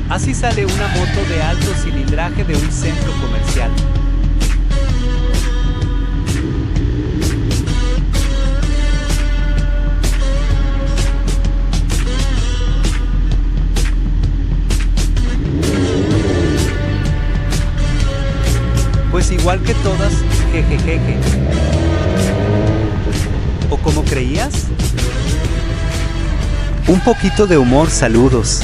Así sale una moto de alto cilindraje de un centro comercial. Pues igual que todas, jejejeje. ¿O como creías? Un poquito de humor, saludos.